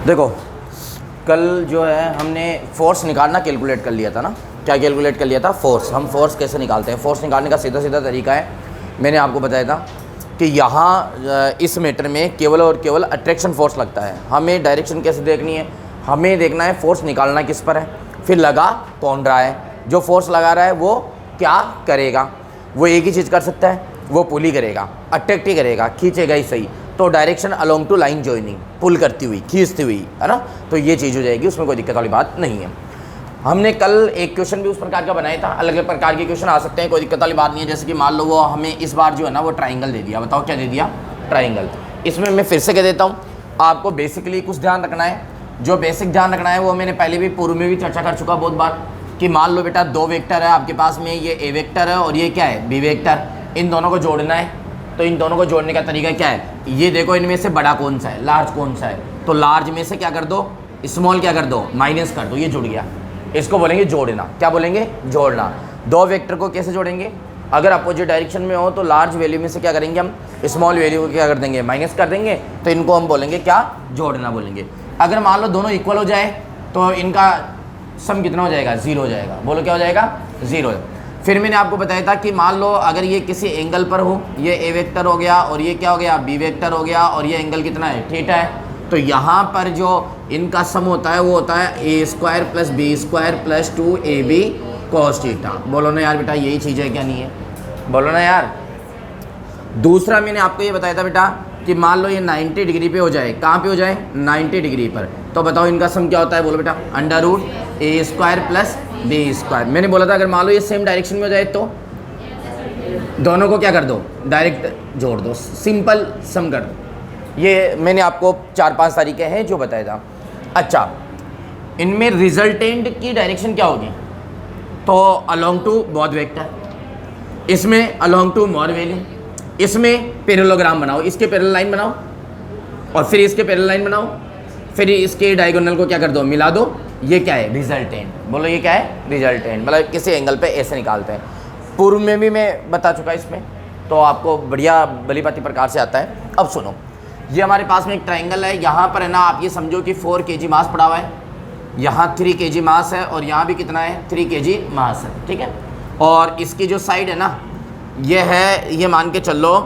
देखो कल जो है हमने फोर्स निकालना कैलकुलेट कर लिया था ना। क्या कैलकुलेट कर लिया था? फोर्स। हम फोर्स कैसे निकालते हैं? फोर्स निकालने का सीधा सीधा तरीका है, मैंने आपको बताया था कि यहाँ इस मीटर में केवल और केवल अट्रैक्शन फोर्स लगता है। हमें डायरेक्शन कैसे देखनी है? हमें देखना है फोर्स निकालना किस पर है, फिर लगा कौन रहा है। जो फोर्स लगा रहा है वो क्या करेगा? वो एक ही चीज़ कर सकता है, वो पुल ही करेगा, अट्रैक्ट ही करेगा, खींचेगा ही सही। तो direction along to line joining, pull करती हुई, खींचती हुई, है ना। तो ये चीज़ हो जाएगी, उसमें कोई दिक्कत वाली बात नहीं है। हमने कल एक क्वेश्चन भी उस प्रकार का बनाया था। अलग अलग प्रकार के क्वेश्चन आ सकते हैं, कोई दिक्कत वाली बात नहीं है। जैसे कि मान लो वो हमें इस बार जो है ना वो ट्राइंगल दे दिया। बताओ क्या दे दिया? ट्राइंगल। इसमें मैं फिर से कह देता हूँ, आपको बेसिकली कुछ ध्यान रखना है। जो बेसिक ध्यान रखना है वो मैंने पहले भी पूर्व में भी चर्चा कर चुका बहुत बार, कि मान लो बेटा दो वेक्टर है आपके पास में, ये ए वेक्टर है और ये क्या है? B vector. इन दोनों को जोड़ना है। तो इन दोनों को जोड़ने का तरीका क्या है? ये देखो, इनमें से बड़ा कौन सा है, लार्ज कौन सा है। तो लार्ज में से क्या कर दो? स्मॉल क्या कर दो? माइनस कर दो। ये जुड़ गया। इसको बोलेंगे जोड़ना। क्या बोलेंगे? जोड़ना। दो वेक्टर को कैसे जोड़ेंगे? अगर अपोजिट डायरेक्शन में हो तो लार्ज वैल्यू में से क्या करेंगे हम? स्मॉल वैल्यू को क्या कर देंगे? माइनस कर देंगे। तो इनको हम बोलेंगे क्या? जोड़ना बोलेंगे। अगर मान लो दोनों इक्वल हो जाए तो इनका सम कितना हो जाएगा? जीरो हो जाएगा। बोलो क्या हो जाएगा? जीरो। फिर मैंने आपको बताया था कि मान लो अगर ये किसी एंगल पर हो, ये ए वेक्टर हो गया और ये क्या हो गया? बी वेक्टर हो गया, और ये एंगल कितना है? थीटा है। तो यहाँ पर जो इनका सम होता है वो होता है A square plus B square plus 2ab cos theta. बोलो ना यार बेटा, यही चीज़ है क्या? नहीं है? बोलो ना यार। दूसरा मैंने आपको ये बताया था बेटा कि मान लो ये 90 डिग्री पे हो जाए। कहाँ पे हो जाए? 90 डिग्री पर। तो बताओ इनका सम क्या होता है? बोलो बेटा, अंडर रूट ए स्क्वायर प्लस बी स्क्वायर। मैंने बोला था अगर मान लो ये सेम डायरेक्शन में हो जाए तो दोनों को क्या कर दो? डायरेक्ट जोड़ दो, सिंपल सम कर दो। ये मैंने आपको 4-5 तरीके हैं जो बताया था। अच्छा, इनमें रिजल्टेंट की डायरेक्शन क्या होगी? तो अलोंग टू बोथ वेक्टर, इसमें अलोंग टू मोर वैल्यू, इसमें पैरेललोग्राम बनाओ, इसके पैरेलल लाइन बनाओ और फिर इसके पैरेलल लाइन बनाओ, फिर इसके डायगोनल को क्या कर दो? मिला दो। ये क्या है? रिजल्टेंट। बोलो ये क्या है? रिजल्टेंट। मतलब किसी एंगल पे ऐसे निकालते हैं। पूर्व में भी मैं बता चुका इसमें, तो आपको बढ़िया भली भांति प्रकार से आता है। अब सुनो, ये हमारे पास में एक ट्राइंगल है। यहाँ पर है ना, आप ये समझो कि 4 kg मास पड़ा हुआ है, यहाँ 3 kg मास है और यहाँ भी कितना है? 3 kg मास है। ठीक है। और इसकी जो साइड है ना, ये है, ये मान के चल लो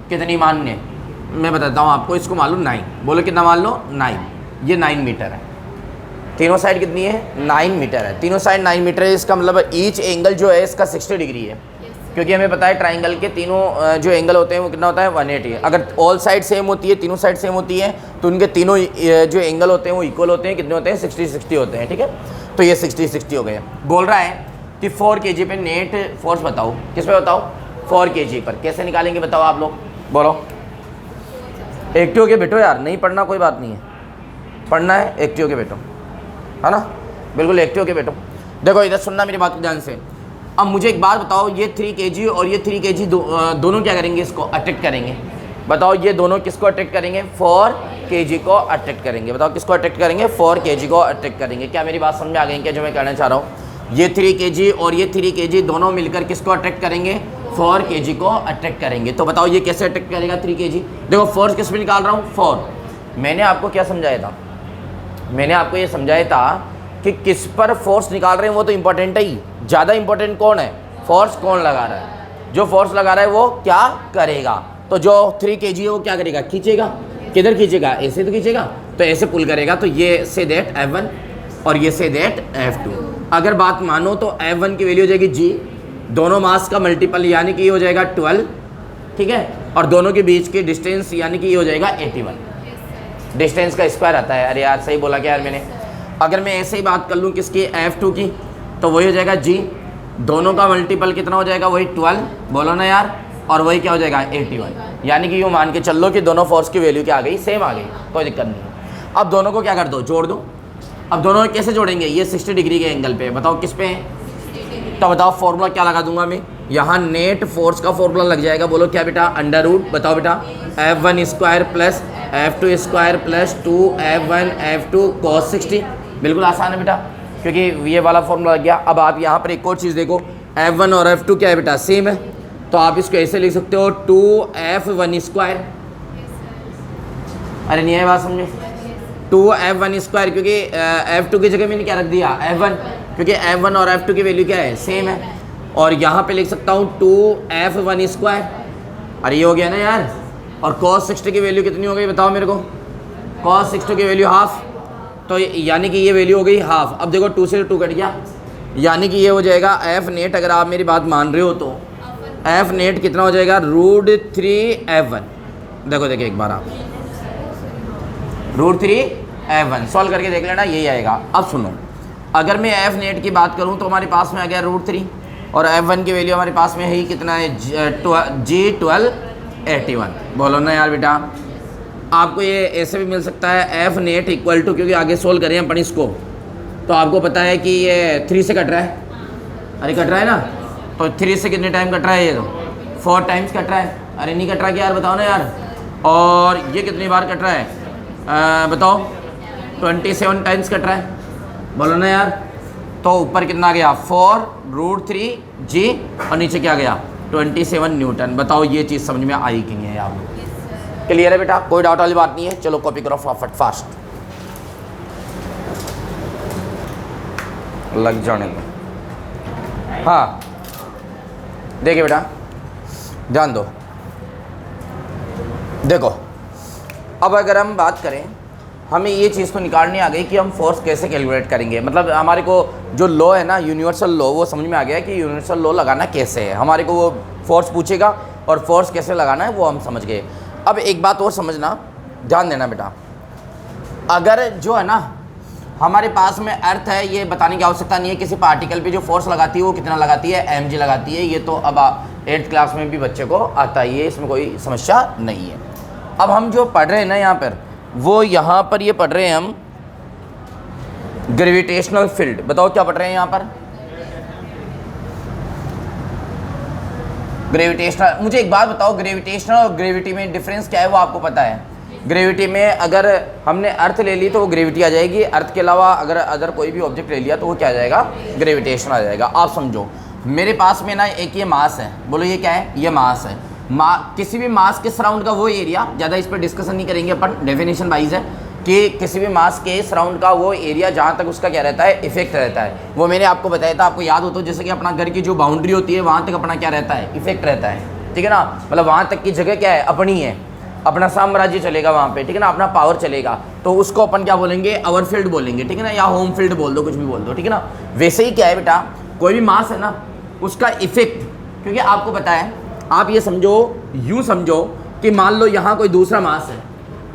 कितनी मान्य, मैं बताता हूँ आपको। इसको मान लो 9। बोलो कितना मान लो? 9। ये 9 मीटर है। तीनों साइड कितनी है? 9 मीटर है। तीनों साइड 9 मीटर है। इसका मतलब ईच एंगल जो है इसका 60 डिग्री है, क्योंकि हमें पता है ट्राइंगल के तीनों जो एंगल होते हैं वो कितना होता है? 180 है। अगर ऑल साइड सेम होती है, तीनों साइड सेम होती है, तो उनके तीनों जो एंगल होते हैं वो इक्वल होते हैं। कितने होते हैं? 60-60 होते हैं। ठीक है। तो ये 60-60 हो गए। बोल रहा है कि 4 kg पे नेट फोर्स बताओ। किस पे बताओ? 4 kg पर। कैसे निकालेंगे बताओ आप लोग? बोलो। एक्टिव के बैठो यार, नहीं पढ़ना कोई बात नहीं है, पढ़ना है एक्टिव के बैठो, है ना। बिल्कुल एक्टिव के बैठो। देखो इधर सुनना मेरी बात को ध्यान से। अब मुझे एक बात बताओ, ये 3 kg और ये 3 kg दोनों क्या करेंगे? इसको अट्रैक्ट करेंगे। बताओ ये दोनों किसको अट्रैक्ट करेंगे? 4 kg को अट्रैक्ट करेंगे। बताओ किसको अट्रैक्ट करेंगे? 4 kg को अट्रैक्ट करेंगे। क्या मेरी बात समझ में आ गई क्या जो मैं कहना चाह रहा हूँ? ये 3 kg और ये 3 kg दोनों मिलकर किसको अट्रैक्ट करेंगे? 4 kg को अट्रैक्ट करेंगे। तो बताओ ये कैसे अट्रैक्ट करेगा 3 kg? देखो फोर्स किस पे निकाल रहा हूँ? 4। मैंने आपको क्या समझाया था? मैंने आपको ये समझाया था कि किस पर फोर्स निकाल रहे हैं वो तो इंपॉर्टेंट है ही। ज़्यादा इंपॉर्टेंट कौन है? फोर्स कौन लगा रहा है। जो फोर्स लगा रहा है वो क्या करेगा? तो जो 3 kg है वो क्या करेगा? खींचेगा। किधर खींचेगा? ऐसे तो खींचेगा, तो ऐसे पुल करेगा। तो ये से दैट F1 और ये से दैट F2। अगर बात मानो तो F1 की वैल्यू हो जाएगी G, दोनों मास का मल्टीपल यानी कि ये हो जाएगा 12। ठीक है। और दोनों के बीच की डिस्टेंस यानी कि ये हो जाएगा 81। डिस्टेंस का स्क्वायर आता है। अरे यार सही बोला क्या यार मैंने? अगर मैं ऐसे ही बात कर लूँ किसकी? F2 की, तो वही हो जाएगा G, दोनों का मल्टीपल कितना हो जाएगा? वही 12। बोलो ना यार। और वही क्या हो जाएगा? 81। यानी कि यूँ मान के चल लो कि दोनों फोर्स की वैल्यू क्या आ गई? सेम आ गई। कोई दिक्कत नहीं। अब दोनों को क्या कर दो? जोड़ दो। अब दोनों कैसे जोड़ेंगे? ये 60 डिग्री के एंगल पे। बताओ किस पे है? तो बताओ फॉर्मूला क्या लगा दूंगा मैं? यहाँ नेट फोर्स का फॉर्मूला लग जाएगा। बोलो क्या बेटा? अंडर रूट, बताओ बेटा, F1 square plus F2 square plus 2F1 F2 cos 60। बिल्कुल आसान है बेटा, क्योंकि ये वाला फॉर्मूला लग गया। अब आप यहाँ पर एक और चीज़ देखो, F1 और F2 क्या है बेटा? सेम है। तो आप इसको ऐसे लिख सकते हो 2F1 स्क्वायर। अरे नहीं है बात समझे? 2f1 क्योंकि f2 की जगह मैंने क्या रख दिया f1, क्योंकि f1 और f2 की वैल्यू क्या है, सेम है। और यहाँ पे लिख सकता हूँ 2f1²। अरे ये हो गया ना यार। और cos 60 की वैल्यू कितनी हो गई बताओ मेरे को, cos 60 की वैल्यू हाफ, तो यानी कि ये वैल्यू हो गई हाफ। अब देखो 2 से 2 कट गया, यानी कि ये हो जाएगा f नेट, अगर आप मेरी बात मान रहे हो तो f नेट कितना हो जाएगा, √3f1। देखो देखिए एक बार आप √3f1 सॉल्व करके देख लेना, यही आएगा। अब सुनो, अगर मैं f नेट की बात करूँ तो हमारे पास में आ गया √3 और f1 की वैल्यू हमारे पास में है ही कितना है, G1281। बोलो ना यार बेटा, आपको ये ऐसे भी मिल सकता है f नेट इक्वल टू, क्योंकि आगे सोल्व करें अपन इसको तो आपको पता है कि ये 3 से कट रहा है। अरे कट रहा है ना, तो 3 से कितने टाइम कट रहा है, ये तो 4 टाइम्स कट रहा है। अरे नहीं कट रहा क्या यार, बताओ ना यार। और ये कितनी बार कट रहा है बताओ, 27 टाइम्स कट रहा है। बोलो ना यार। तो ऊपर कितना आ गया, 4√3g और नीचे क्या गया, 27 न्यूटन। बताओ ये चीज़ समझ में आई कि नहीं है आप लोग? क्लियर है बेटा, कोई डाउट वाली बात नहीं है। चलो कॉपी करो फटाफट, फास्ट लग जाने दो। हाँ देखिए बेटा, ध्यान दो। देखो अब अगर हम बात करें, हमें ये चीज़ तो निकालनी आ गई कि हम फोर्स कैसे कैलकुलेट करेंगे। मतलब हमारे को जो लॉ है ना, यूनिवर्सल लॉ, वो समझ में आ गया कि यूनिवर्सल लॉ लगाना कैसे है। हमारे को वो फोर्स पूछेगा और फोर्स कैसे लगाना है वो हम समझ गए। अब एक बात और समझना, ध्यान देना बेटा, अगर जो है ना हमारे पास में अर्थ है, ये बताने की आवश्यकता नहीं है किसी पार्टिकल पे जो फोर्स लगाती है वो कितना लगाती है, mg लगाती है। ये तो अब 8th क्लास में भी बच्चे को आता ही है, इसमें कोई समस्या नहीं है। अब हम जो पढ़ रहे हैं ना यहाँ पर, वो यहाँ पर ये पढ़ रहे हैं हम ग्रेविटेशनल फील्ड। बताओ क्या पढ़ रहे हैं यहाँ पर, ग्रेविटेशनल। मुझे एक बात बताओ, ग्रेविटेशनल और ग्रेविटी में डिफरेंस क्या है वो आपको पता है? ग्रेविटी में अगर हमने अर्थ ले ली तो वो ग्रेविटी आ जाएगी, अर्थ के अलावा अगर अदर कोई भी ऑब्जेक्ट ले लिया तो वो क्या आ जाएगा, ग्रेविटेशन आ जाएगा। आप समझो, मेरे पास में ना एक ये मास है, बोलो ये क्या है, ये मास है। किसी भी मास के सराउंड का वो एरिया, ज़्यादा इस पर डिस्कशन नहीं करेंगे अपन, डेफिनेशन वाइज है कि किसी भी मास के सराउंड का वो एरिया जहाँ तक उसका क्या रहता है, इफेक्ट रहता है। वो मैंने आपको बताया था, आपको याद हो तो, जैसे कि अपना घर की जो बाउंड्री होती है वहाँ तक अपना क्या रहता है, इफेक्ट रहता है, ठीक है ना। मतलब वहाँ तक की जगह क्या है, अपनी है, अपना साम्राज्य चलेगा वहाँ पे, ठीक है ना, अपना पावर चलेगा, तो उसको अपन क्या बोलेंगे, आवर फील्ड बोलेंगे, ठीक है ना, या होम फील्ड बोल दो, कुछ भी बोल दो, ठीक है ना। वैसे ही क्या है बेटा, कोई भी मास है ना, उसका इफेक्ट, क्योंकि आपको पता है, आप ये समझो, यूँ समझो कि मान लो यहाँ कोई दूसरा मास है,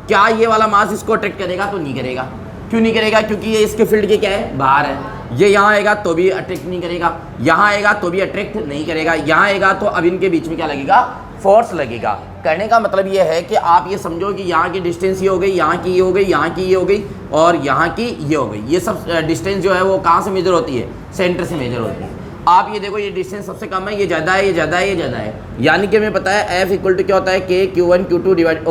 क्या ये वाला मास इसको अट्रैक्ट करेगा? तो नहीं करेगा। क्यों नहीं करेगा? क्योंकि ये इसके फील्ड के क्या है, बाहर है। ये यहाँ आएगा तो भी अट्रैक्ट नहीं करेगा, यहाँ आएगा तो भी अट्रैक्ट नहीं करेगा, यहाँ आएगा तो अब इनके बीच में क्या लगेगा, फोर्स लगेगा। कहने का मतलब ये है कि आप ये समझो कि यहाँ की डिस्टेंस ये हो गई, यहाँ की ये हो गई, यहाँ की ये हो गई और यहाँ की ये हो गई। ये सब डिस्टेंस जो है वो कहाँ से मेजर होती है, सेंटर से मेजर होती है। आप ये देखो, ये डिस्टेंस सबसे कम है, ये ज़्यादा है, ये ज़्यादा है, ये ज़्यादा है, यानी कि हमें पता है F इक्वल टू क्या होता है, KQ1 Q2 divide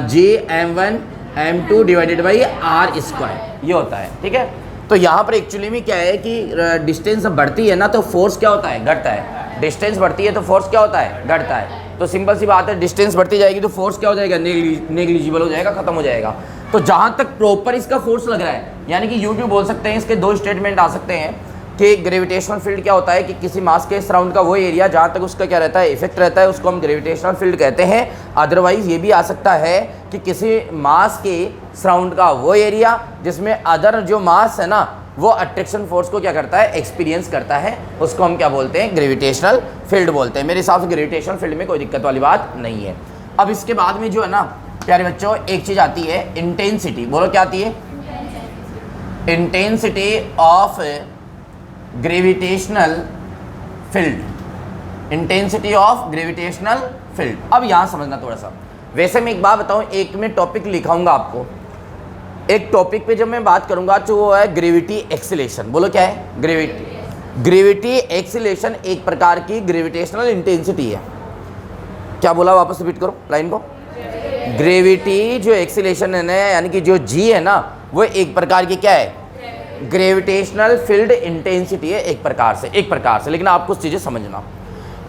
GM1 M2 divided by R square, ये होता है, ठीक है। तो यहाँ पर एक्चुअली में क्या है कि डिस्टेंस बढ़ती है ना तो फोर्स क्या होता है, घटता है। डिस्टेंस बढ़ती है तो फोर्स क्या होता है, घटता है। तो सिंपल सी बात है, डिस्टेंस बढ़ती जाएगी तो फोर्स क्या हो जाएगा, नेग्लिजिबल हो जाएगा, खत्म हो जाएगा। तो जहाँ तक प्रॉपर इसका फोर्स लग रहा है, यानी कि यूँ भी बोल सकते हैं, इसके दो स्टेटमेंट आ सकते हैं कि ग्रेविटेशनल फील्ड क्या होता है कि किसी मास के सराउंड का वो एरिया जहाँ तक उसका क्या रहता है, इफेक्ट रहता है, उसको हम ग्रेविटेशनल फील्ड कहते हैं। अदरवाइज ये भी आ सकता है कि किसी मास के सराउंड का वो एरिया जिसमें अदर जो मास है ना वो अट्रैक्शन फोर्स को क्या करता है, एक्सपीरियंस करता है, उसको हम क्या बोलते हैं, ग्रेविटेशनल फील्ड बोलते हैं। मेरे हिसाब से ग्रेविटेशनल फील्ड में कोई दिक्कत वाली बात नहीं है। अब इसके बाद में जो है ना प्यारे बच्चों, एक चीज़ आती है इंटेंसिटी। बोलो क्या आती है, intensity of gravitational field, intensity of gravitational field. अब यहाँ समझना थोड़ा सा, वैसे मैं एक बात बताऊँ, एक में टॉपिक लिखाऊंगा आपको, एक टॉपिक पे जब मैं बात करूंगा तो वो है ग्रेविटी एक्सीलेशन। बोलो क्या है, ग्रेविटी एक्सीलेशन एक प्रकार की ग्रेविटेशनल इंटेंसिटी है। क्या बोला, वापस रिपीट करो लाइन को। ग्रेविटी जो एक्सीलेशन है ना, यानी कि जो जी है ना, वो एक प्रकार की क्या है, ग्रेविटेशनल फील्ड इंटेंसिटी है, एक प्रकार से। लेकिन आप कुछ चीज़ें समझना।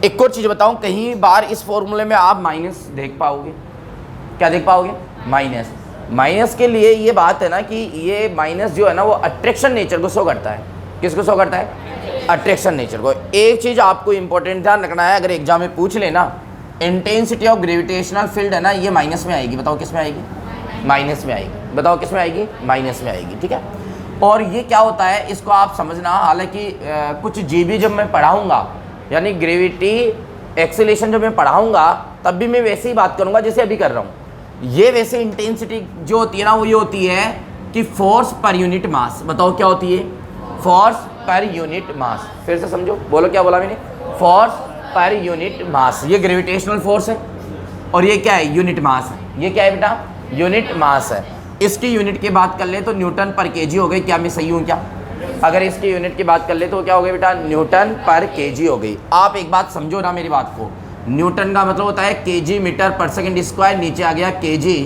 एक और चीज़ बताऊं, कहीं बार इस फॉर्मूले में आप माइनस देख पाओगे, क्या देख पाओगे, माइनस। माइनस के लिए ये बात है ना कि ये माइनस जो है ना वो अट्रैक्शन नेचर को शो करता है। किसको शो करता है? अट्रैक्शन नेचर को। एक चीज़ आपको इंपॉर्टेंट ध्यान रखना है, अगर एग्जाम में पूछ लेना, इंटेंसिटी ऑफ ग्रेविटेशनल फील्ड है ना, ये माइनस में आएगी। बताओ किस में आएगी? माइनस में आएगी। बताओ किस में आएगी? माइनस में आएगी। ठीक है। और ये क्या होता है इसको आप समझना। हालांकि कुछ जीबी जब मैं पढ़ाऊँगा, यानी ग्रेविटी एक्सेलेरेशन जब मैं पढ़ाऊँगा, तब भी मैं वैसे ही बात करूँगा जैसे अभी कर रहा हूँ। ये वैसे इंटेंसिटी जो होती है ना, वो ये होती है कि फोर्स पर यूनिट मास। बताओ क्या होती है? फोर्स पर यूनिट मास। फिर से समझो, बोलो क्या बोला मैंने? फोर्स पर यूनिट मास। ये ग्रेविटेशनल फोर्स है और ये क्या है? यूनिट मास है। ये क्या है बेटा? यूनिट मास है। इसकी यूनिट की बात कर ले तो न्यूटन पर केजी हो गई। क्या मैं सही हूँ क्या? अगर इसकी यूनिट की बात कर ले तो क्या हो गई बेटा? न्यूटन पर केजी हो गई। आप एक बात समझो ना मेरी बात को, न्यूटन का मतलब होता है केजी मीटर पर सेकंड स्क्वायर, नीचे आ गया केजी,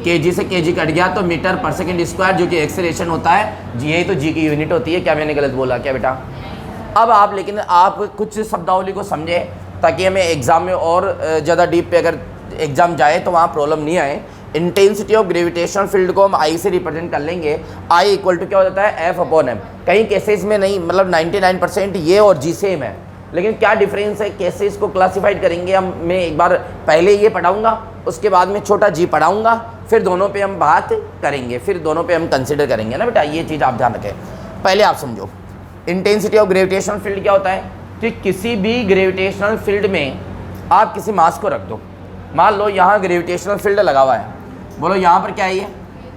केजी से केजी कट गया तो मीटर पर सेकंड स्क्वायर, जो कि एक्सेलरेशन होता है। जी, यही तो जी की यूनिट होती है। क्या मैंने गलत बोला क्या बेटा? अब आप लेकिन आप कुछ शब्दावली को समझे ताकि हमें एग्जाम में और ज़्यादा डीप पे अगर एग्जाम जाए तो वहाँ प्रॉब्लम नहीं आए। इंटेंसिटी ऑफ ग्रेविटेशनल फील्ड को हम आई से रिप्रेजेंट कर लेंगे। आई इक्वल टू क्या हो जाता है? F upon M. कई केसेस में नहीं, मतलब 99% ये और जी सेम है, लेकिन क्या डिफरेंस है? कैसे इसको क्लासिफाइड करेंगे हम, मैं एक बार पहले ये पढ़ाऊंगा, उसके बाद में छोटा जी पढ़ाऊंगा, फिर दोनों पे हम बात करेंगे, फिर दोनों पे हम कंसिडर करेंगे ना बेटा। ये चीज़ आप ध्यान रखें। पहले आप समझो इंटेंसिटी ऑफ ग्रेविटेशनल फील्ड क्या होता है कि किसी भी ग्रेविटेशनल फील्ड में आप किसी मास को रख दो। मान लो यहाँ ग्रेविटेशनल फील्ड लगा हुआ है, बोलो यहाँ पर क्या है? ये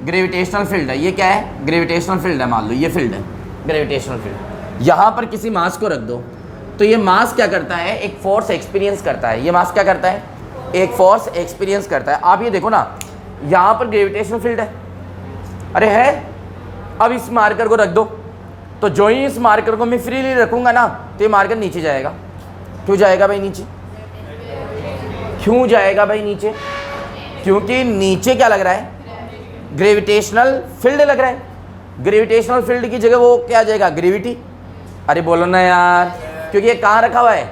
ग्रेविटेशनल फील्ड है। ये क्या है? ग्रेविटेशनल फील्ड है। मान लो ये फील्ड है ग्रेविटेशनल फील्ड। यहाँ पर किसी मास को रख दो तो ये मास क्या करता है? एक फोर्स एक्सपीरियंस करता है। ये मास क्या करता है? एक फोर्स एक्सपीरियंस करता है। आप ये देखो ना, यहाँ पर ग्रेविटेशनल फील्ड है, अरे है। अब इस मार्कर को रख दो तो जो ही इस मार्कर को मैं फ्रीली रखूँगा ना तो ये मार्कर नीचे जाएगा। क्यों जाएगा भाई नीचे? क्यों जाएगा भाई नीचे? क्योंकि नीचे क्या लग रहा है? ग्रेविटेशनल फील्ड लग रहा है। ग्रेविटेशनल फील्ड की जगह वो क्या आ जाएगा? ग्रेविटी। अरे बोलो ना यार, क्योंकि ये कहाँ रखा हुआ है?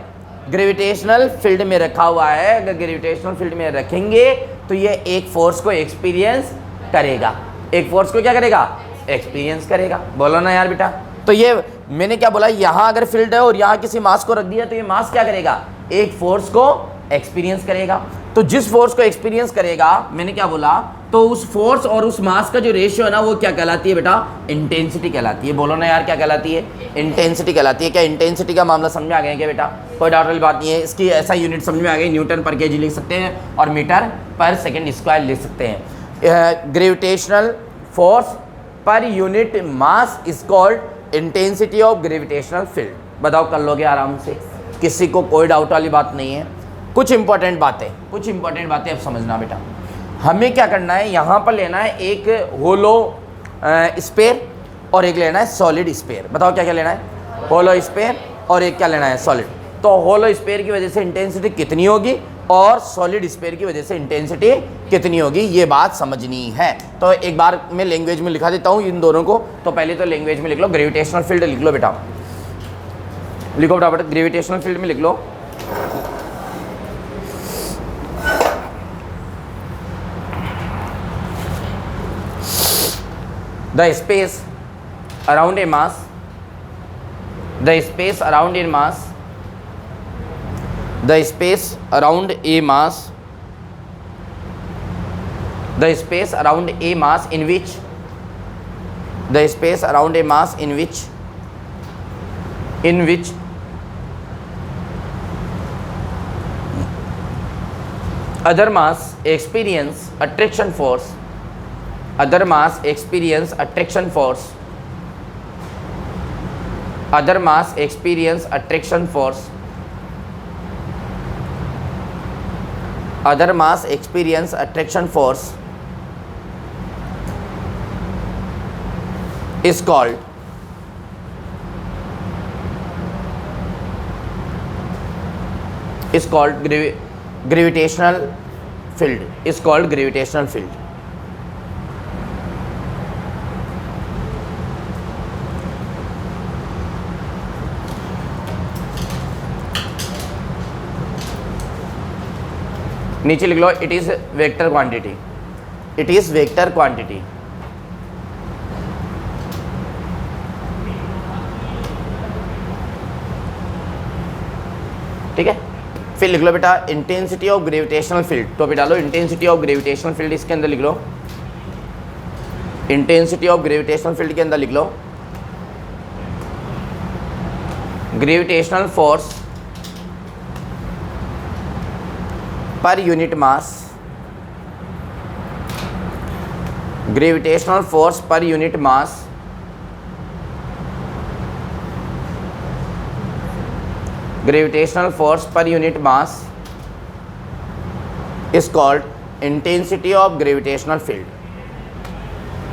ग्रेविटेशनल फील्ड में रखा हुआ है। अगर ग्रेविटेशनल फील्ड में रखेंगे तो ये एक फोर्स को एक्सपीरियंस करेगा। एक फोर्स को क्या करेगा? एक्सपीरियंस करेगा। बोलो ना यार बेटा। तो ये मैंने क्या बोला, यहाँ अगर फील्ड है और यहाँ किसी मास को रख दिया तो ये मास क्या करेगा? एक फोर्स को एक्सपीरियंस करेगा। तो जिस फोर्स को एक्सपीरियंस करेगा, मैंने क्या बोला, तो उस फोर्स और उस मास का जो रेशियो है ना वो क्या कहलाती है बेटा? इंटेंसिटी कहलाती है। बोलो ना यार क्या कहलाती है? इंटेंसिटी कहलाती है। क्या इंटेंसिटी का मामला समझ में आ गया क्या बेटा? कोई डाउट वाली बात नहीं है। इसकी ऐसा यूनिट समझ में आ गई, न्यूटन पर केजी लिख सकते हैं और मीटर पर सेकेंड स्क्वायर लिख सकते हैं। Gravitational force per unit mass is called intensity of gravitational field. बताओ कर लोगे आराम से, किसी को कोई डाउट वाली बात नहीं है। कुछ इंपॉर्टेंट बातें अब समझना बेटा। हमें क्या करना है, यहाँ पर लेना है एक होलो स्पेयर और एक लेना है सॉलिड स्पेयर। बताओ क्या क्या लेना है? होलो स्पेयर और एक क्या लेना है? सॉलिड। तो होलो स्पेयर की वजह से इंटेंसिटी कितनी होगी और सॉलिड स्पेयर की वजह से इंटेंसिटी कितनी होगी, ये बात समझनी है। तो एक बार मैं लैंग्वेज में लिखा देता हूँ इन दोनों को। तो पहले तो लैंग्वेज में लिख लो, ग्रेविटेशनल फील्ड लिख लो बेटा। लिखो बेटा, ग्रेविटेशनल फील्ड में लिख लो। The space around a mass, the space around a mass, the space around a mass, the space around a mass in which, the space around a mass in which other mass experience attraction force, other mass experience attraction force, other mass experience attraction force, other mass experience attraction force is called gravitational field, is called gravitational field. नीचे लिख लो, it is vector quantity, it is vector quantity. ठीक है, फिर लिख लो बेटा intensity of gravitational field. तो बेटा लो इंटेंसिटी ऑफ ग्रेविटेशनल फील्ड इसके अंदर लिख लो, इंटेंसिटी ऑफ ग्रेविटेशनल फील्ड के अंदर लिख लो gravitational force per unit mass, gravitational force per unit mass gravitational force per unit mass is called intensity of gravitational field,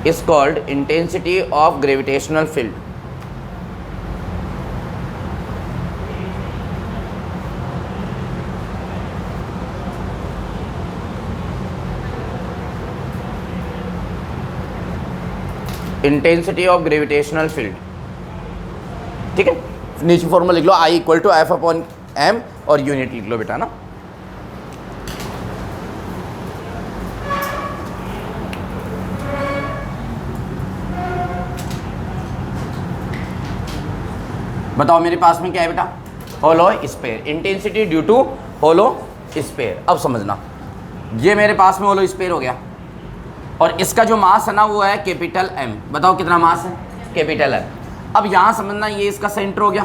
is called intensity of gravitational field. Intensity of gravitational field. ठीक है, नीचे formula लिख लो I equal to F upon M और unit लिख लो बेटा ना। बताओ मेरे पास में क्या है बेटा, hollow sphere, intensity due to hollow sphere. अब समझना, ये मेरे पास में होलो स्फीयर हो गया और इसका जो मास है ना वो है कैपिटल M। बताओ कितना मास है, कैपिटल M। अब यहाँ समझना, ये इसका सेंटर हो गया,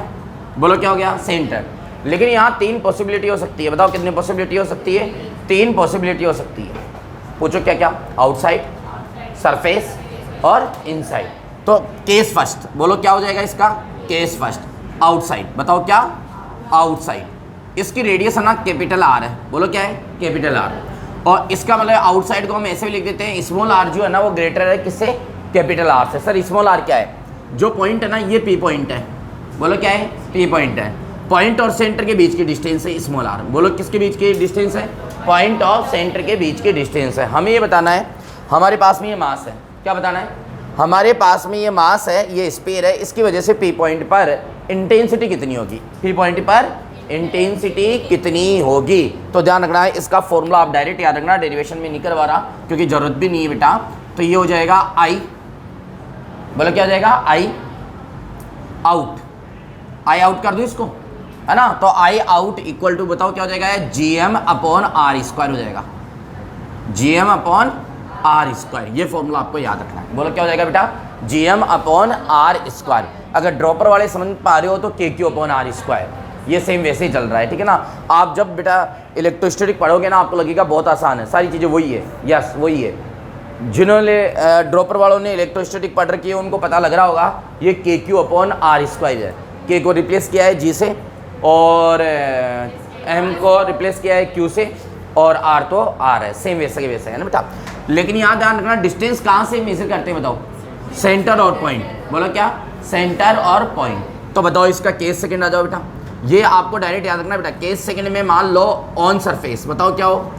बोलो क्या हो गया, सेंटर। लेकिन यहाँ तीन पॉसिबिलिटी हो सकती है, बताओ कितनी पॉसिबिलिटी हो सकती है, तीन पॉसिबिलिटी हो सकती है। पूछो क्या क्या, आउटसाइड, सरफेस और इनसाइड। तो केस फर्स्ट, बोलो क्या हो जाएगा इसका, केस फर्स्ट आउटसाइड। बताओ क्या, आउटसाइड। इसकी रेडियस है ना कैपिटल R है, बोलो क्या है, कैपिटल R। और इसका मतलब आउटसाइड को हम ऐसे भी लिख देते हैं, स्मॉल r जो है ना वो ग्रेटर है किससे, कैपिटल R से। सर स्मॉल r क्या है, जो पॉइंट है ना ये P पॉइंट है, बोलो क्या है, P पॉइंट है। पॉइंट और सेंटर के बीच की डिस्टेंस है स्मॉल r। बोलो किसके बीच की डिस्टेंस है, पॉइंट और सेंटर के बीच की डिस्टेंस है। हमें ये बताना है हमारे पास में ये मास है, क्या बताना है, हमारे पास में ये मास है, ये स्फीयर है, इसकी वजह से P पॉइंट पर इंटेंसिटी कितनी होगी, P पॉइंट पर इंटेंसिटी कितनी होगी। तो ध्यान रखना है, इसका फॉर्मूला आप डायरेक्ट याद रखना, डेरिवेशन में नहीं करवा रहा क्योंकि ज़रूरत भी नहीं है बेटा। तो ये हो जाएगा I, बोलो क्या हो जाएगा, I आउट, I आउट कर दूँ इसको, है ना। तो I आउट इक्वल टू बताओ क्या हो जाएगा, GM अपॉन R स्क्वायर हो जाएगा, GM अपॉन R स्क्वायर। ये फॉर्मूला आपको याद रखना है। बोलो क्या हो जाएगा बेटा, GM अपॉन R स्क्वायर। अगर ड्रॉपर वाले समझ पा रहे हो तो KQ अपॉन R स्क्वायर, ये सेम वैसे ही चल रहा है, ठीक है ना। आप जब बेटा इलेक्ट्रोस्टैटिक पढ़ोगे ना आपको लगेगा बहुत आसान है, सारी चीज़ें वही है, यस वही है। जिन्होंने ड्रॉपर वालों ने इलेक्ट्रोस्टैटिक पढ़ रखी है उनको पता लग रहा होगा ये KQ अपॉन R स्क्वायर है। K को रिप्लेस किया है G से और M को रिप्लेस किया है Q से और R तो R है, सेम वैसे के वैसे है ना बेटा। लेकिन यहाँ ध्यान रखना, डिस्टेंस कहाँ से मेजर करते हैं बताओ, सेंटर और पॉइंट। बोलो क्या, सेंटर और पॉइंट। तो बताओ इसका केस सेकंड आ जाओ बेटा, ये आपको डायरेक्ट याद रखना बेटा। केस सेकंड में मान लो ऑन सरफेस, बताओ क्या हो,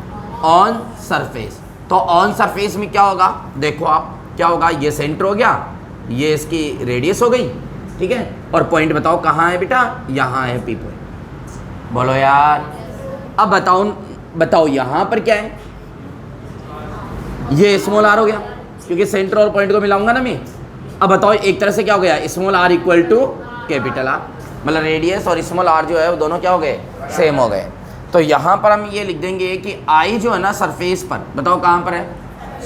ऑन सरफेस। तो ऑन सरफेस में क्या होगा, देखो आप क्या होगा, ये सेंटर हो गया, ये इसकी रेडियस हो गई, ठीक है। और पॉइंट बताओ कहाँ है बेटा, यहाँ है P पॉइंट। बोलो यार, अब बताओ यहाँ पर क्या है, ये स्मॉल r हो गया क्योंकि सेंटर और पॉइंट को मिलाऊंगा ना मैं। अब बताओ एक तरह से क्या हो गया, small r equal to capital R, मतलब रेडियस और स्मॉल r जो है वो दोनों क्या हो गए, सेम हो गए। तो यहाँ पर हम ये लिख देंगे कि I जो है ना सरफेस पर, बताओ कहाँ पर है,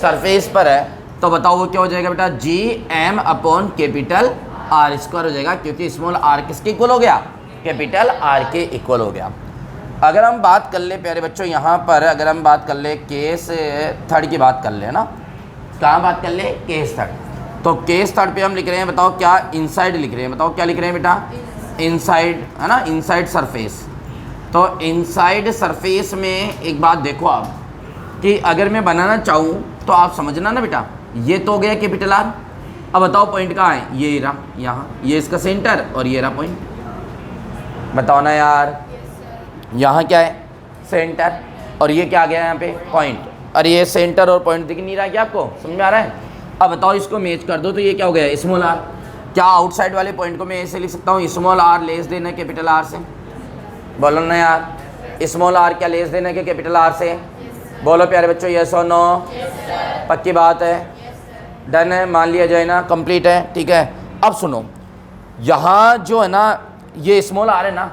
सरफेस पर है। तो बताओ वो क्या हो जाएगा बेटा, GM upon capital R square हो जाएगा क्योंकि स्मॉल r किसके इक्वल हो गया, कैपिटल R के इक्वल हो गया। अगर हम बात कर ले प्यारे बच्चों, यहाँ पर अगर हम बात कर ले केस थर्ड की बात कर ले ना, कहाँ बात कर ले, केस थर्ड। तो केस थर्ड पे हम लिख रहे हैं, बताओ क्या, इनसाइड लिख रहे हैं। बताओ क्या लिख रहे हैं बेटा, इनसाइड, है ना, इनसाइड सरफेस। तो इनसाइड सरफेस में एक बात देखो आप कि अगर मैं बनाना चाहूँ तो आप समझना ना बेटा, ये तो हो गया कैपिटल R। अब बताओ पॉइंट कहाँ है, ये रहा यहाँ, ये इसका सेंटर और ये रहा पॉइंट। बताओ ना यार, यहाँ क्या है, सेंटर, और ये क्या आ गया यहाँ पे, पॉइंट। और ये सेंटर और पॉइंट दिख नहीं रहा है क्या आपको, समझ में आ रहा है। अब बताओ इसको मैच कर दो तो ये क्या हो गया, स्मॉल r। क्या आउटसाइड वाले पॉइंट को मैं ऐसे लिख सकता हूँ, स्मॉल r लेस देना है कैपिटल R से। बोलो ना यार, स्मॉल r क्या लेस देना है कैपिटल R से, बोलो प्यारे बच्चों, यस और नो। पक्की बात है, डन है, मान लिया जाए ना, कंप्लीट है, ठीक है। अब सुनो, यहाँ जो है ना ये स्मॉल आर है ना,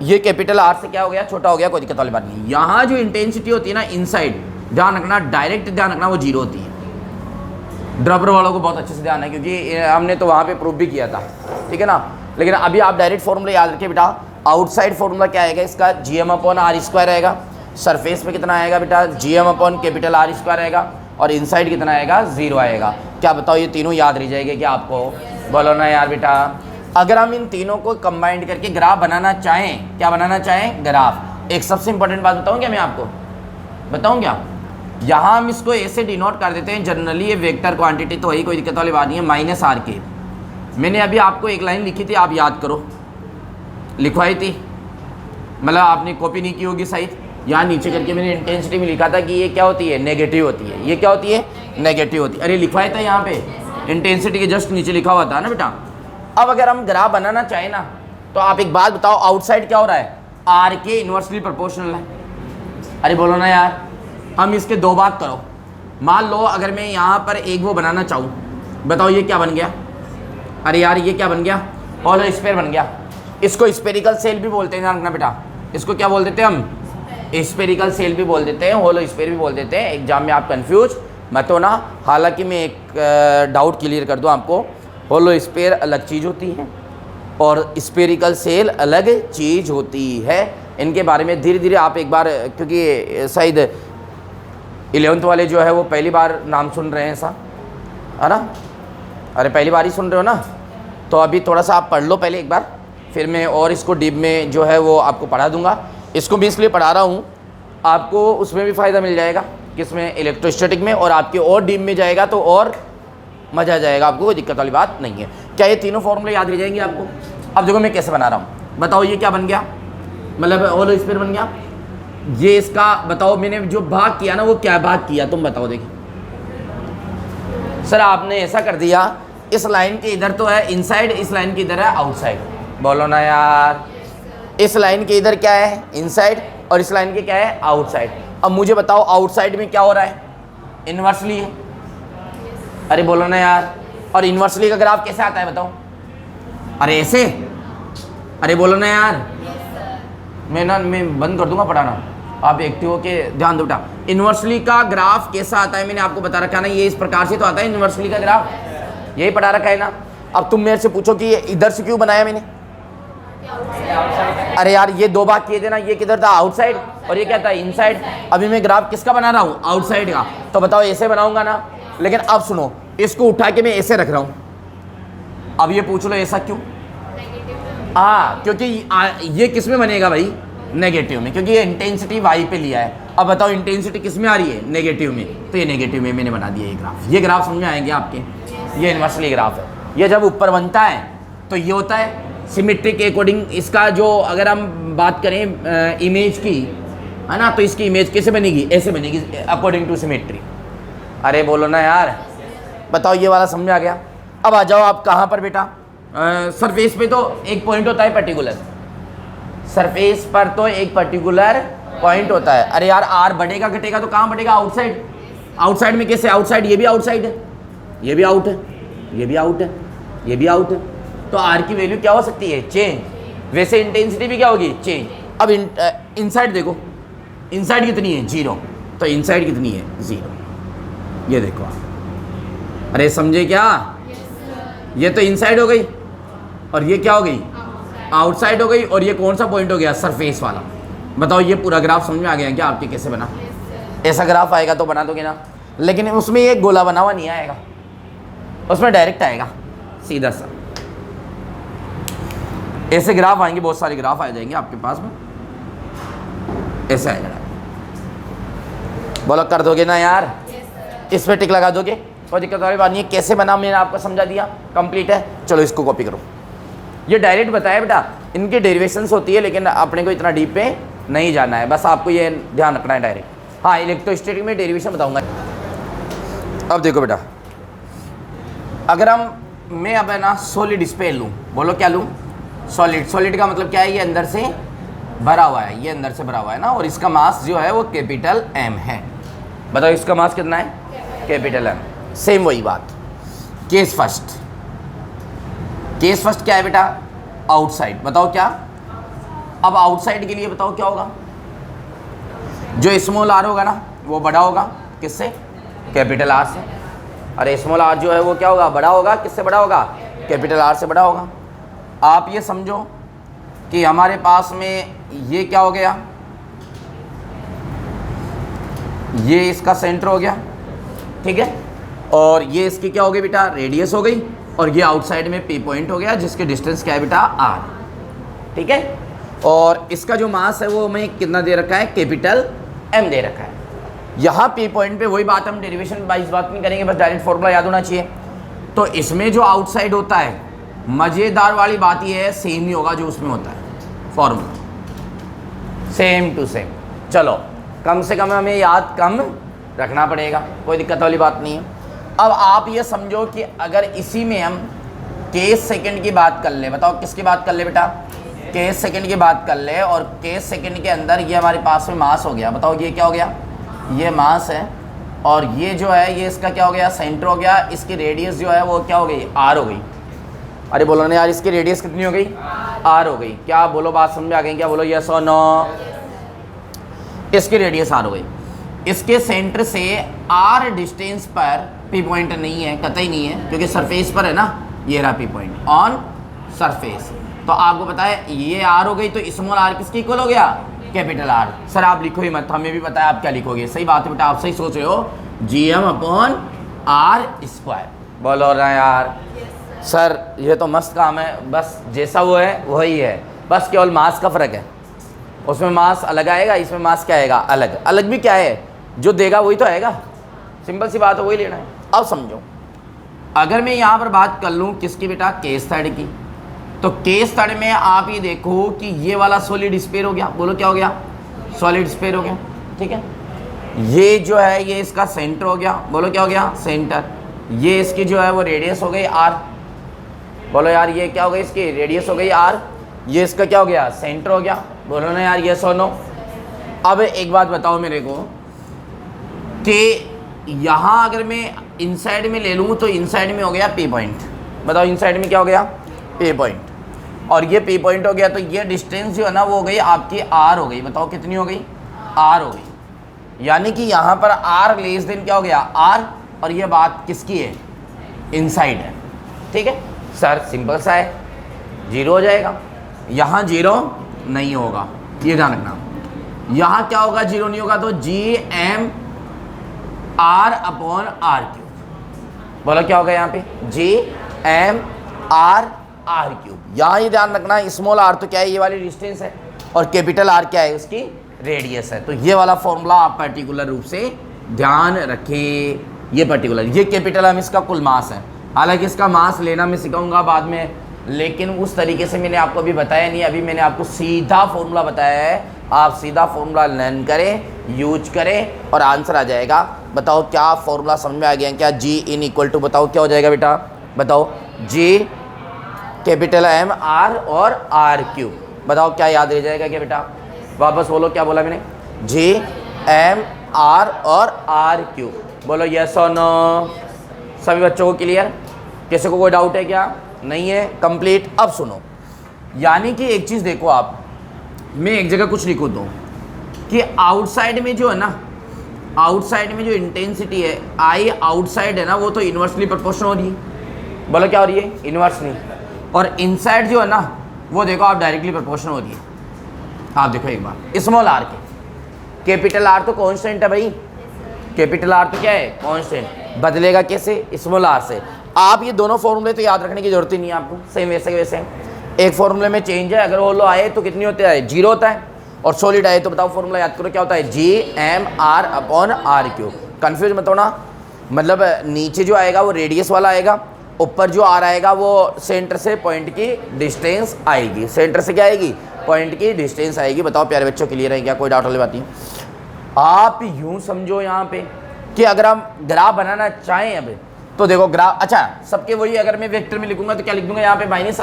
ये कैपिटल आर से क्या हो गया, छोटा हो गया, कोई दिक्कत वाली बात नहीं। यहाँ जो इंटेंसिटी होती है ना इनसाइड, ध्यान रखना, डायरेक्ट ध्यान रखना, वो जीरो होती है। ड्रॉपर वालों को बहुत अच्छे से ध्यान है, क्योंकि हमने तो वहाँ पे प्रूफ भी किया था, ठीक है ना। लेकिन अभी आप डायरेक्ट फॉर्मूला याद रखिए बेटा, आउटसाइड फॉर्मूला क्या आएगा इसका, GM/R² आएगा। सरफेस पे कितना आएगा बेटा, GM/R² आएगा। और इनसाइड कितना आएगा, 0 आएगा। क्या बताओ, ये तीनों याद रह जाएंगे क्या आपको? बोलो ना यार बेटा। अगर हम इन तीनों को कंबाइंड करके ग्राफ बनाना चाहें, क्या बनाना चाहें, ग्राफ। एक सबसे इंपॉर्टेंट बात बताऊँ क्या मैं आपको, बताऊँ क्या, यहाँ हम इसको ऐसे डिनोट कर देते हैं, जनरली ये वेक्टर क्वांटिटी तो वही, कोई दिक्कत वाली बात नहीं है, -R के। मैंने अभी आपको एक लाइन लिखी थी, आप याद करो, लिखवाई थी, मतलब आपने कॉपी नहीं की होगी शायद। यहाँ नीचे करके मैंने इंटेंसिटी में लिखा था कि ये क्या होती है, नेगेटिव होती है। ये क्या होती है, नेगेटिव होती है। अरे लिखवाया था यहाँ पे, इंटेंसिटी के जस्ट नीचे लिखा हुआ था ना बेटा। अब अगर हम ग्राफ बनाना चाहें ना, तो आप एक बात बताओ, आउटसाइड क्या हो रहा है, R के इन्वर्सली प्रोपोर्शनल है। अरे बोलो ना यार, हम इसके दो भाग करो। मान लो अगर मैं यहाँ पर एक वो बनाना चाहूँ, बताओ ये क्या बन गया, अरे यार ये क्या बन गया, होलो स्फीयर बन गया। इसको स्फेरिकल सेल भी बोलते हैं, ध्यान रखना बेटा। इसको क्या बोल देते हैं हम, स्फेरिकल सेल भी बोल देते हैं, होलो स्फीयर भी बोल देते हैं। एग्जाम में आप कंफ्यूज मत होना। हालांकि मैं एक डाउट क्लियर कर दूं आपको, होलो स्फीयर अलग चीज़ होती है और स्फेरिकल सेल अलग चीज़ होती है। इनके बारे में धीरे धीरे आप एक बार, क्योंकि शायद 11th वाले जो है वो पहली बार नाम सुन रहे हैं ऐसा, है ना। अरे पहली बार ही सुन रहे हो ना, तो अभी थोड़ा सा आप पढ़ लो पहले एक बार, फिर मैं और इसको डीप में जो है वो आपको पढ़ा दूंगा। इसको भी इसलिए पढ़ा रहा हूँ, आपको उसमें भी फ़ायदा मिल जाएगा, किसमें, इलेक्ट्रोस्टैटिक में, और आपके और डीप में जाएगा तो और मज़ा आ जाएगा आपको, कोई दिक्कत वाली बात नहीं है। क्या ये तीनों फॉर्मूले याद रह जाएंगे आपको? अब देखो मैं कैसे बना रहा हूँ, बताओ ये क्या बन गया, मतलब होलो स्फीयर बन गया। ये इसका बताओ, मैंने जो भाग किया ना वो क्या भाग किया, तुम बताओ। देखिए सर आपने ऐसा कर दिया, इस लाइन के इधर तो है इनसाइड, इस लाइन के इधर है आउटसाइड। बोलो ना यार, इस लाइन के इधर क्या है, इनसाइड, और इस लाइन के क्या है, आउटसाइड। अब मुझे बताओ आउटसाइड में क्या हो रहा है, इन्वर्सली है। अरे बोलो ना यार, और इन्वर्सली का ग्राफ कैसे आता है बताओ, अरे ऐसे। अरे बोलो ना यार, मैं बंद कर दूंगा पढ़ाना, आप एक्टिव हो के ध्यान दो बेटा। इन्वर्सली का ग्राफ कैसा आता है मैंने आपको बता रखा है ना, ये इस प्रकार से तो आता है इन्वर्सली का ग्राफ, यही पढ़ा रखा है ना। अब तुम मेरे से पूछो कि ये इधर से क्यों बनाया मैंने, अरे यार ये दो भाग किए थे ना, ये किधर था, आउटसाइड, और ये क्या था, इनसाइड। अभी मैं ग्राफ किसका बना रहा हूँ, आउटसाइड का। तो बताओ ऐसे बनाऊंगा ना, लेकिन अब सुनो, इसको उठा के मैं ऐसे रख रहा हूँ। अब ये पूछ लो ऐसा क्यों, हाँ क्योंकि ये किस में बनेगा भाई, नेगेटिव में, क्योंकि ये इंटेंसिटी वाई पे लिया है। अब बताओ इंटेंसिटी किस में आ रही है, नेगेटिव में, तो ये नेगेटिव में मैंने बना दिया ये ग्राफ। ये ग्राफ समझ में आएंगे आपके, ये इन्वर्सली ग्राफ है। ये जब ऊपर बनता है तो ये होता है सिमेट्रिक के अकॉर्डिंग। इसका जो अगर हम बात करें इमेज की, है ना, तो इसकी इमेज कैसे बनेगी, ऐसे बनेगी, अकॉर्डिंग टू सिमेट्री। अरे बोलो ना यार, बताओ ये वाला समझ आ गया। अब आ जाओ आप कहाँ पर बेटा, सरफेस पे तो एक पॉइंट होता है पर्टिकुलर, सरफेस पर तो एक पर्टिकुलर पॉइंट होता है। अरे यार आर बढ़ेगा घटेगा तो कहाँ बढ़ेगा, आउटसाइड। आउटसाइड में कैसे, आउटसाइड, ये भी आउटसाइड है, ये भी आउट है, ये भी आउट है, ये भी आउट है, तो आर की वैल्यू क्या हो सकती है, चेंज। वैसे इंटेंसिटी भी क्या होगी, चेंज। अब इनसाइड देखो, इनसाइड कितनी है, 0, तो इनसाइड कितनी है, 0। ये देखो आप, अरे समझे क्या, ये तो इनसाइड हो गई और ये क्या हो गई, आउटसाइड हो गई, और ये कौन सा पॉइंट हो गया, सरफेस वाला। बताओ ये पूरा ग्राफ समझ में आ गया क्या आपके, कैसे बना। ऐसा ग्राफ आएगा तो बना दोगे ना, लेकिन उसमें एक गोला बना हुआ नहीं आएगा, उसमें डायरेक्ट आएगा सीधा सा। ऐसे ग्राफ आएंगे, बहुत सारे ग्राफ आ जाएंगे आपके पास में, ऐसे आएगा। बोलो कर दोगे ना यार, इस पे टिक लगा दोगे, कोई दिक्कत वाली बात नहीं है। कैसे बना मैंने आपको समझा दिया, कंप्लीट है। चलो इसको कॉपी करो। ये डायरेक्ट बताया बेटा, इनकी डेरिवेशंस होती है, लेकिन अपने को इतना डीप पे नहीं जाना है, बस आपको ये ध्यान रखना है डायरेक्ट। हाँ इलेक्ट्रोस्टैटिक में डेरिवेशन बताऊंगा। अब देखो बेटा, अगर मैं अब है ना सॉलिड स्पेयर लूँ, बोलो क्या लूँ, सॉलिड। सॉलिड का मतलब क्या है, ये अंदर से भरा हुआ है, ये अंदर से भरा हुआ है ना, और इसका मास जो है वो कैपिटल M है। बताओ इसका मास कितना है, कैपिटल एम। सेम वही बात। केस फर्स्ट क्या है बेटा? आउटसाइड। बताओ क्या? अब आउटसाइड के लिए बताओ क्या होगा? जो स्मॉल आर होगा ना वो बड़ा होगा किससे? कैपिटल आर से। अरे स्मॉल आर जो है वो क्या होगा? बड़ा होगा। किससे बड़ा होगा? कैपिटल आर से बड़ा होगा। आप ये समझो कि हमारे पास में ये क्या हो गया? ये इसका सेंटर हो गया, ठीक है, और ये इसकी क्या हो गई बेटा? रेडियस हो गई, और ये आउटसाइड में पी पॉइंट हो गया जिसके डिस्टेंस क्या है बेटा? आर, ठीक है। और इसका जो मास है वो हमें कितना दे रखा है? कैपिटल एम दे रखा है। यहाँ पी पॉइंट पे वही बात, हम डेरिवेशन वाइज बात नहीं करेंगे, बस डायरेक्ट फॉर्मूला याद होना चाहिए। तो इसमें जो आउटसाइड होता है, मज़ेदार वाली बात ये है, सेम ही होगा जो उसमें होता है, फॉर्मूला सेम टू सेम। चलो कम से कम हमें याद कम रखना पड़ेगा, कोई दिक्कत वाली बात नहीं है। अब आप ये समझो कि अगर इसी में हम केस सेकंड की बात कर ले, बताओ किसकी बात कर ले बेटा? केस सेकंड की बात कर ले, और केस सेकंड के अंदर ये हमारे पास में मास हो गया। बताओ ये क्या हो गया? ये मास है, और ये जो है ये इसका क्या हो गया? सेंटर हो गया। इसकी रेडियस जो है वो क्या हो गई? आर हो गई। अरे बोलो ना यार, इसकी रेडियस कितनी हो गई? आर हो गई। क्या बोलो, बात समझ में आ गई क्या? बोलो यस और नो। इसकी रेडियस आर हो गई। इसके सेंटर से आर डिस्टेंस पर पी पॉइंट नहीं है, कतई नहीं है, क्योंकि सरफेस पर है ना, ये रहा पी पॉइंट ऑन सरफेस। तो आपको पता है ये आर हो गई, तो स्मॉल आर किसकी इक्वल हो गया? Capital R. सर आप लिखो ही मत, हमें भी पता है आप क्या लिखोगे। सही बात है बेटा, आप सही सोच रहे हो, G M upon R square. बोलो ना यार। सर ये तो मस्त काम है, बस जैसा वो है वही है, बस केवल मास का फ़र्क है। उसमें मास अलग आएगा, इसमें मास क्या आएगा? अलग। अलग भी क्या है? जो देगा वही तो आएगा, सिंपल सी बात है, वही लेना है। अब समझो, अगर मैं यहाँ पर बात कर लूँ किसकी बेटा? केस थर्ड की। तो केस थर्ड में आप ये देखो कि ये वाला सॉलिड स्फीयर हो गया। बोलो क्या हो गया? सॉलिड स्फीयर हो गया, ठीक है। ये जो है ये इसका सेंटर हो गया। बोलो क्या हो गया? सेंटर। ये इसकी जो है वो रेडियस हो गई आर। बोलो यार ये क्या हो गई? इसकी रेडियस हो गई आर। ये इसका क्या हो गया? सेंटर हो गया। बोलो ना यार यस और नो। अब एक बात बताओ मेरे को कि यहाँ अगर मैं इनसाइड में ले लूँ तो इनसाइड में हो गया पी पॉइंट। बताओ इनसाइड में क्या हो गया? P point. और ये पी पॉइंट हो गया, तो ये डिस्टेंस जो है ना वो हो गई आपकी आर हो गई। बताओ कितनी हो गई? आर हो गई। यानी कि यहाँ पर आर लेस देन क्या हो गया? आर। और ये बात किसकी है? इनसाइड है, ठीक है। सर सिंपल सा है, जीरो हो जाएगा। यहाँ जीरो नहीं होगा, ये ध्यान रखना। यहाँ क्या होगा? जीरो नहीं होगा, तो G M r upon R cube. बोलो क्या होगा यहाँ पे? G M r R cube. यहाँ ही ध्यान रखना, स्मॉल आर तो क्या है? ये वाली डिस्टेंस है, और कैपिटल आर क्या है? उसकी रेडियस है। तो ये वाला फॉर्मूला आप पर्टिकुलर रूप से ध्यान रखिए। ये पर्टिकुलर, ये कैपिटल एम इसका कुल मास है। हालांकि इसका मास लेना मैं सिखाऊंगा बाद में, लेकिन उस तरीके से मैंने आपको अभी बताया नहीं। अभी मैंने आपको सीधा फॉर्मूला बताया है, आप सीधा फॉर्मूला लर्न करें, यूज करें, और आंसर आ जाएगा। बताओ क्या फॉर्मूला समझ में आ गया? क्या जी इन इक्वल टू, बताओ क्या हो जाएगा बेटा? बताओ जी कैपिटल एम आर और आर क्यूब। बताओ क्या याद रह जाएगा क्या बेटा? वापस बोलो क्या बोला मैंने? जी एम आर और आर क्यूब। बोलो यस और नो। सभी बच्चों को क्लियर? किसी को कोई डाउट है क्या? नहीं है? कंप्लीट। अब सुनो, यानी कि एक चीज़ देखो आप, मैं एक जगह कुछ लिखूँ तो कि आउटसाइड में जो है ना, आउटसाइड में जो इंटेंसिटी है आई आउटसाइड है ना, वो तो इन्वर्सली प्रोपोर्शनल हो रही है। बोलो क्या हो रही है? इन्वर्सली। और इनसाइड जो है ना वो देखो आप डायरेक्टली प्रोपोर्शनल हो रही है। आप देखो एक बार, स्मॉल आर के, कैपिटल आर तो कांस्टेंट है भाई, कैपिटल आर तो क्या है? कांस्टेंट। बदलेगा कैसे? स्मॉल आर से। आप ये दोनों फॉर्मूले तो याद रखने की जरूरत ही नहीं है आपको, सेम वैसे के वैसे। एक फॉर्मूले में चेंज है, अगर होलो आए तो कितनी होती है? जीरो होता है। और सॉलिड आए तो बताओ फॉर्मूला याद करो क्या होता है? G M r upon R cube. Confuse मत होना, मतलब नीचे जो आएगा वो रेडियस वाला आएगा, ऊपर जो आर आएगा वो सेंटर से पॉइंट की डिस्टेंस आएगी। सेंटर से क्या आएगी? पॉइंट की डिस्टेंस आएगी। बताओ प्यारे बच्चों क्लियर है क्या? कोई डाउट वाली बात नहीं। आप यूँ समझो यहाँ पे कि अगर हम ग्राफ बनाना चाहें अब तो देखो ग्राफ, अच्छा सबके वही, अगर मैं वेक्टर में लिखूंगा तो क्या लिख दूंगा यहाँ पे? माइनस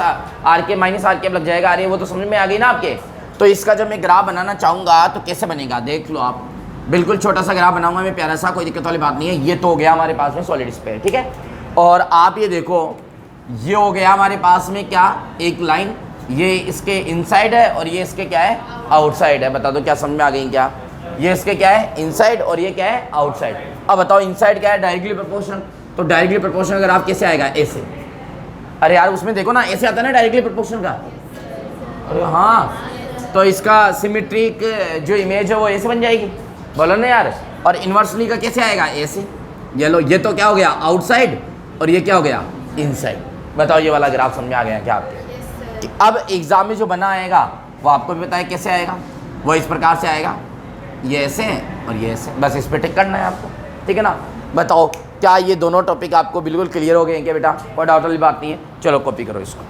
आर के लग जाएगा। अरे वो तो समझ में आ गई ना आपके। तो इसका जब मैं ग्राफ बनाना चाहूँगा तो कैसे बनेगा? देख लो आप, बिल्कुल छोटा सा ग्राफ बनाऊंगा मैं प्यारा सा, कोई दिक्कत वाली बात नहीं है। ये तो हो गया हमारे पास में सॉलिड स्फीयर, ठीक है। और आप ये देखो, ये हो गया हमारे पास में क्या, एक लाइन, ये इसके इनसाइड है और ये इसके क्या है, आउटसाइड है। बता दो क्या समझ में आ गई क्या? ये इसके क्या है, इनसाइड, और ये क्या है, आउटसाइड। अब बताओ इनसाइड क्या है, डायरेक्टली प्रोपोर्शनल। तो डायरेक्टली प्रोपोर्शनल अगर आप कैसे आएगा, ऐसे। अरे यार उसमें देखो ना, ऐसे आता है ना डायरेक्टली प्रोपोर्शनल का। अरे हाँ, तो इसका सिमेट्रिक जो इमेज है वो ऐसे बन जाएगी, बोलो ना यार। और इन्वर्सली का कैसे आएगा, ऐसे। ये लो, ये तो क्या हो गया, आउटसाइड, और ये क्या हो गया, इनसाइड। बताओ ये वाला ग्राफ समझ में आ गया क्या आपके? अब एग्जाम में जो बना आएगा वो आपको भी पता है कैसे आएगा, वो इस प्रकार से आएगा, ये ऐसे और ये ऐसे। बस इस पर टिक करना है आपको, ठीक है ना। बताओ क्या ये दोनों टॉपिक आपको बिल्कुल क्लियर हो गए हैं क्या बेटा? कोई डाउट वाली बात नहीं है। चलो कॉपी करो इसको।